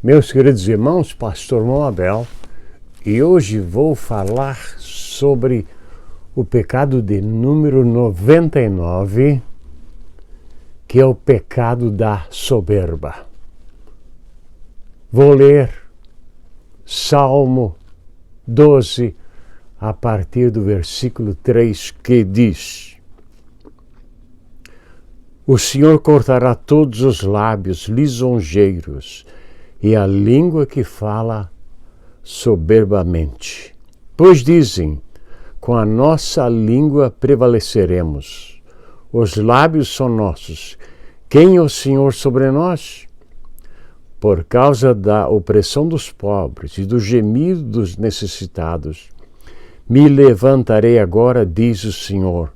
Meus queridos irmãos, Pastor Moabel, e hoje vou falar sobre o pecado de número 99, que é o pecado da soberba. Vou ler Salmo 12, a partir do versículo 3, que diz: O Senhor cortará todos os lábios lisonjeiros e a língua que fala soberbamente. Pois dizem, com a nossa língua prevaleceremos. Os lábios são nossos. Quem é o Senhor sobre nós? Por causa da opressão dos pobres e do gemido dos necessitados, me levantarei agora, diz o Senhor,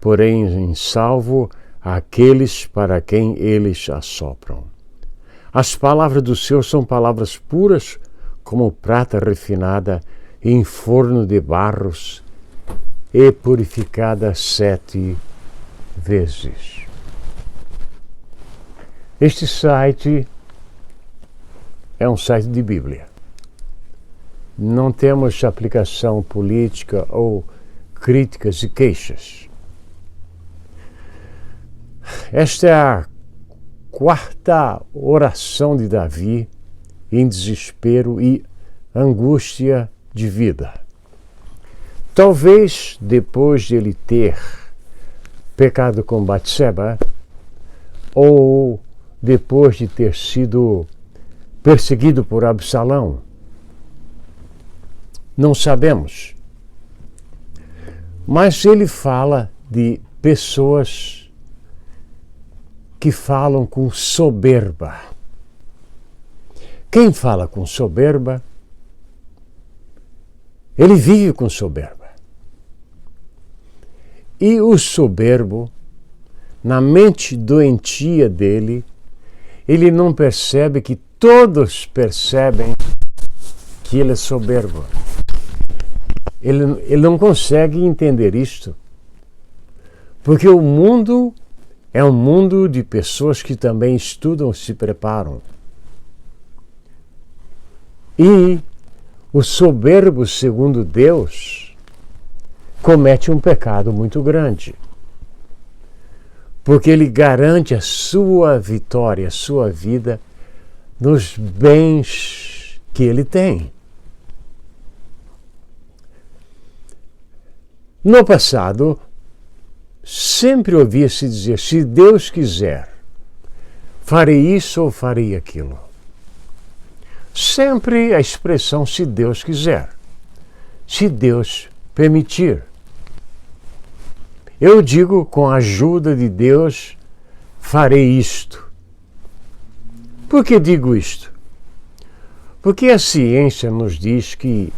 porém em salvo aqueles para quem eles assopram. As palavras do Senhor são palavras puras, como prata refinada em forno de barros e purificada 7 vezes. Este site é um site de Bíblia. Não temos aplicação política ou críticas e queixas. Esta é a quarta oração de Davi em desespero e angústia de vida. Talvez depois de ele ter pecado com Batseba, ou depois de ter sido perseguido por Absalão, não sabemos. Mas ele fala de pessoas que falam com soberba. Quem fala com soberba, ele vive com soberba. E o soberbo, na mente doentia dele, ele não percebe que todos percebem que ele é soberbo. Ele não consegue entender isto, porque o mundo é um mundo de pessoas que também estudam, se preparam. E o soberbo, segundo Deus, comete um pecado muito grande, porque ele garante a sua vitória, a sua vida, nos bens que ele tem. No passado, sempre ouvia-se dizer, se Deus quiser, farei isso ou farei aquilo. Sempre a expressão, se Deus quiser, se Deus permitir. Eu digo, com a ajuda de Deus, farei isto. Por que digo isto? Porque a ciência nos diz que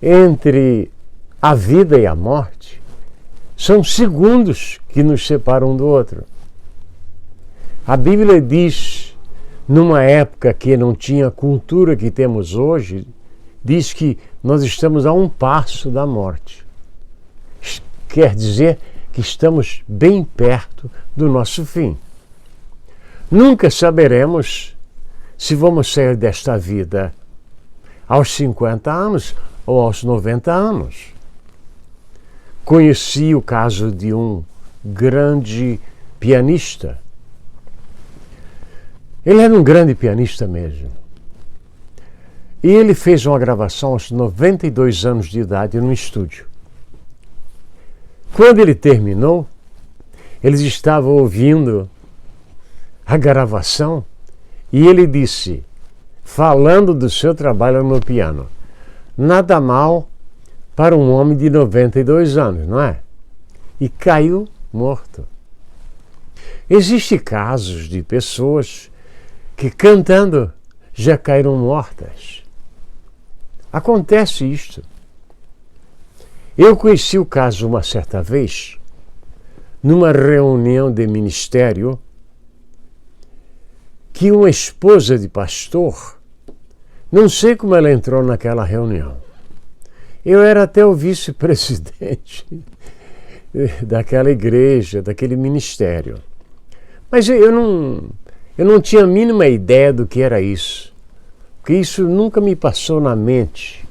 entre a vida e a morte, são segundos que nos separam um do outro. A Bíblia diz, numa época que não tinha a cultura que temos hoje, diz que nós estamos a um passo da morte. Quer dizer que estamos bem perto do nosso fim. Nunca saberemos se vamos sair desta vida aos 50 anos ou aos 90 anos. Conheci o caso de um grande pianista. Ele era um grande pianista mesmo. E ele fez uma gravação aos 92 anos de idade no estúdio. Quando ele terminou, eles estavam ouvindo a gravação e ele disse, falando do seu trabalho no piano, nada mal para um homem de 92 anos, não é? E caiu morto. Existem casos de pessoas que cantando já caíram mortas. Acontece isto. Eu conheci o caso uma certa vez, numa reunião de ministério, que uma esposa de pastor, não sei como ela entrou naquela reunião. Eu era até o vice-presidente daquela igreja, daquele ministério. Mas Eu não tinha a mínima ideia do que era isso, porque isso nunca me passou na mente.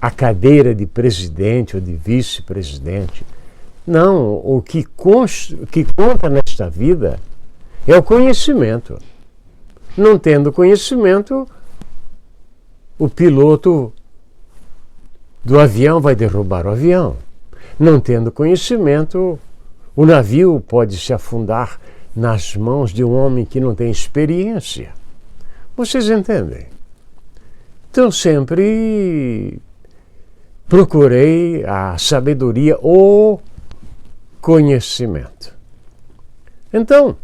A cadeira de presidente ou de vice-presidente. Não, o que conta nesta vida é o conhecimento. Não tendo conhecimento, o piloto do avião vai derrubar o avião. Não tendo conhecimento, o navio pode se afundar nas mãos de um homem que não tem experiência. Vocês entendem? Então sempre procurei a sabedoria, o conhecimento. Então,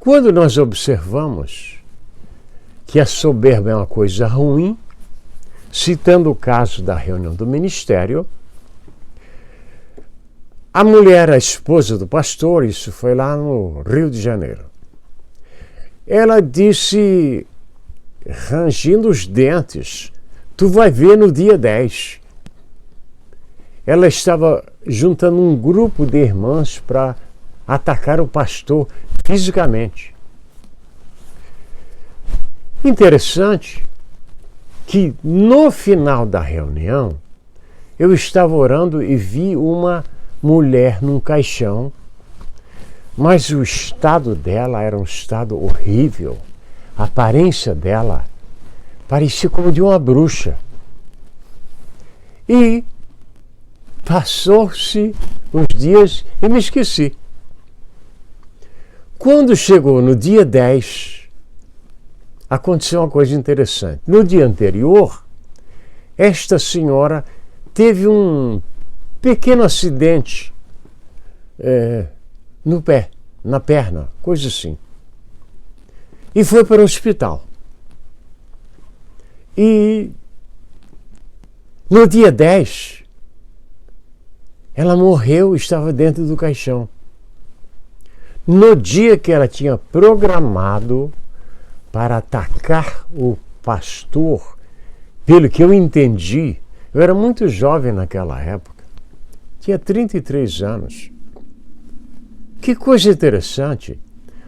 quando nós observamos que a soberba é uma coisa ruim, citando o caso da reunião do ministério, a mulher, a esposa do pastor, isso foi lá no Rio de Janeiro, ela disse, rangindo os dentes, tu vai ver no dia 10. Ela estava juntando um grupo de irmãs para atacar o pastor fisicamente. Interessante que no final da reunião, eu estava orando e vi uma mulher num caixão, mas o estado dela era um estado horrível. A aparência dela parecia como de uma bruxa. E passou-se uns dias e me esqueci. Quando chegou no dia 10, aconteceu uma coisa interessante. No dia anterior, esta senhora teve um pequeno acidente no pé, na perna, coisa assim. E foi para o hospital. E no dia 10, ela morreu e estava dentro do caixão. No dia que ela tinha programado para atacar o pastor, pelo que eu entendi, eu era muito jovem naquela época, tinha 33 anos. Que coisa interessante,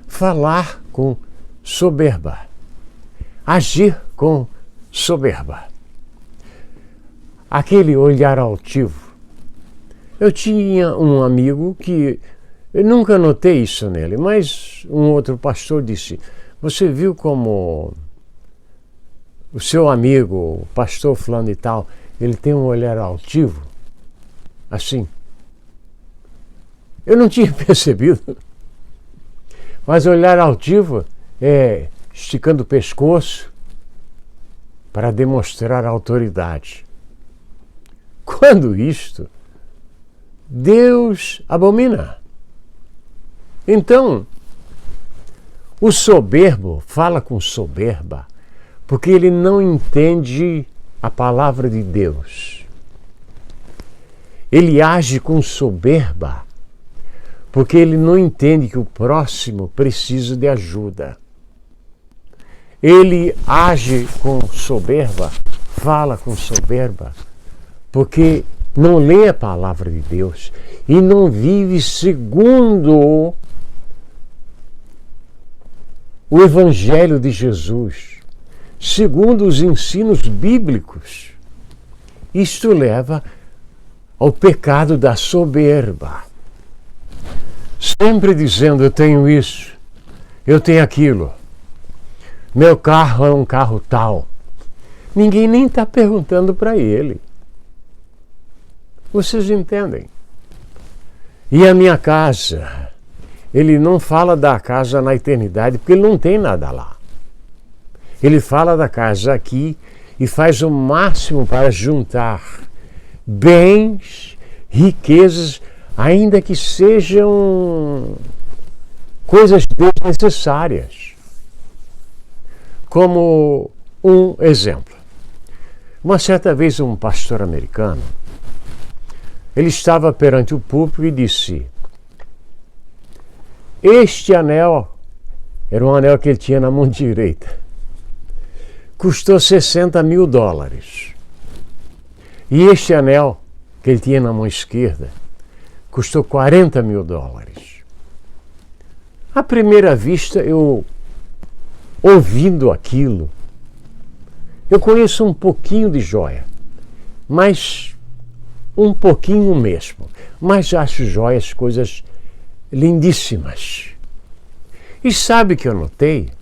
falar com soberba, agir com soberba. Aquele olhar altivo. Eu tinha um amigo que, eu nunca notei isso nele, mas um outro pastor disse, você viu como o seu amigo, o pastor fulano e tal, ele tem um olhar altivo? Assim. Eu não tinha percebido. Mas olhar altivo é esticando o pescoço para demonstrar autoridade. Quando isto, Deus abomina. Então, o soberbo fala com soberba porque ele não entende a palavra de Deus. Ele age com soberba porque ele não entende que o próximo precisa de ajuda. Ele age com soberba, fala com soberba, porque não lê a palavra de Deus e não vive segundo o Evangelho de Jesus, segundo os ensinos bíblicos. Isto leva ao pecado da soberba. Sempre dizendo, eu tenho isso, eu tenho aquilo, meu carro é um carro tal. Ninguém nem está perguntando para ele. Vocês entendem? E a minha casa? Ele não fala da casa na eternidade, porque ele não tem nada lá. Ele fala da casa aqui e faz o máximo para juntar bens, riquezas, ainda que sejam coisas desnecessárias. Como um exemplo. Uma certa vez um pastor americano, ele estava perante o púlpito e disse, este anel, era um anel que ele tinha na mão direita, custou $60 mil. E este anel que ele tinha na mão esquerda, custou $40 mil. À primeira vista, eu, ouvindo aquilo, eu conheço um pouquinho de joia, mas um pouquinho mesmo. Mas acho joias coisas lindíssimas. E sabe que eu notei?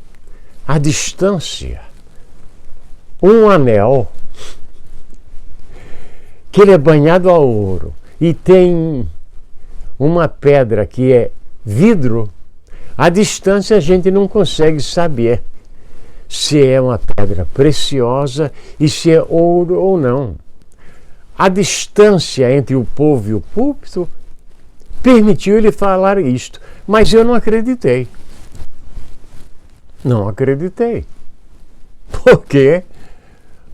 A distância. Um anel que ele é banhado a ouro e tem uma pedra que é vidro, a distância a gente não consegue saber se é uma pedra preciosa e se é ouro ou não. A distância entre o povo e o púlpito permitiu ele falar isto, mas eu não acreditei. Não acreditei. Por quê?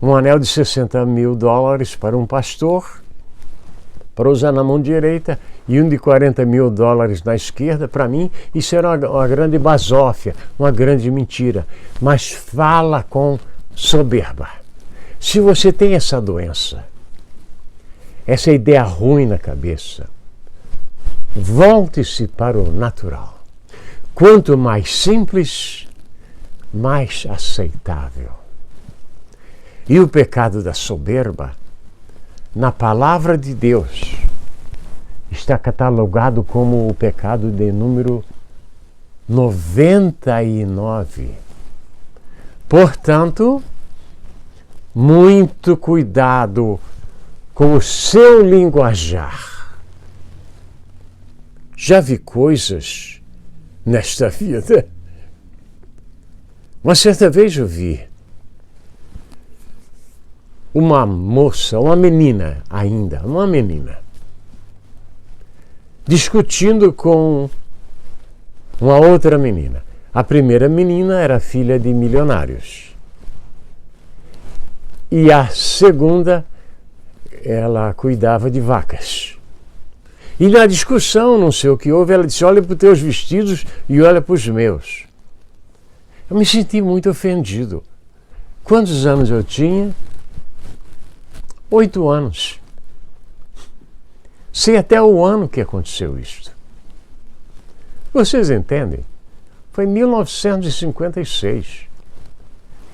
Um anel de $60 mil para um pastor, para usar na mão direita, e um de $40 mil na esquerda, para mim, isso era uma grande basófia, uma grande mentira. Mas fala com soberba. Se você tem essa doença, essa ideia ruim na cabeça, volte-se para o natural. Quanto mais simples, mais aceitável. E o pecado da soberba, na palavra de Deus, está catalogado como o pecado de número 99. Portanto, muito cuidado com o seu linguajar. Já vi coisas nesta vida. Uma certa vez eu vi uma moça, uma menina ainda, uma menina, discutindo com uma outra menina. A primeira menina era filha de milionários. E a segunda, ela cuidava de vacas. E na discussão, não sei o que houve, ela disse: olha para os teus vestidos e olha para os meus. Eu me senti muito ofendido. Quantos anos eu tinha? 8 anos. Sei até o ano que aconteceu isto. Vocês entendem? Foi 1956.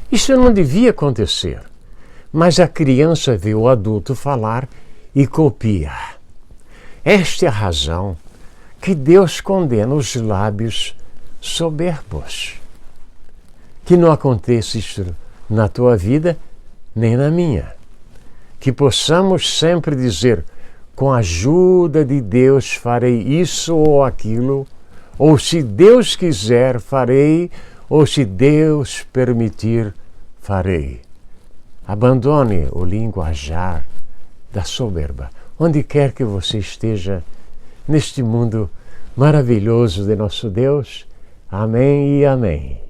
Isso não devia acontecer. Mas a criança vê o adulto falar e copia. Esta é a razão que Deus condena os lábios soberbos. Que não aconteça isso na tua vida, nem na minha. Que possamos sempre dizer: com a ajuda de Deus farei isso ou aquilo, ou se Deus quiser farei, ou se Deus permitir farei. Abandone o linguajar da soberba, onde quer que você esteja neste mundo maravilhoso de nosso Deus. Amém e amém.